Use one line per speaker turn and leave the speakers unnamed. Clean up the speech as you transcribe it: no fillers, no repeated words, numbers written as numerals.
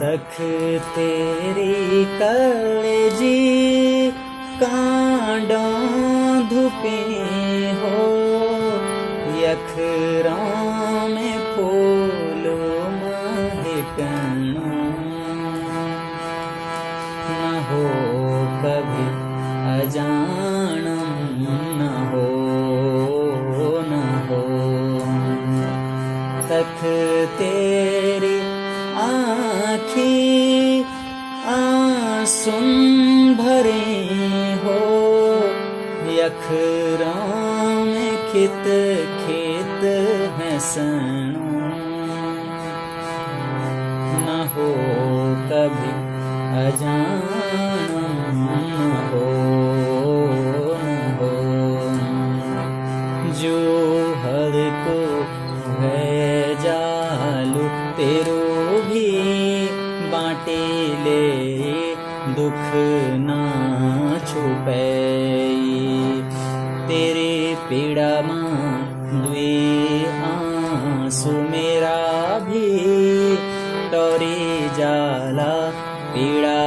तख तेरी कलेजी कांडों धुपे हो, यखरां में फूलो महकना न हो कभी अजानम न हो तक तेरी आँखी आंसुन भरे हो, यखरां में खित खेत है सनू न हो कभी अजानम न हो जो हर को है जालू तेरो भी बाटे ले दुख ना छुपे, तेरे पीड़ा मां द्वे आंसू मेरा भी टोरी जाला पीड़ा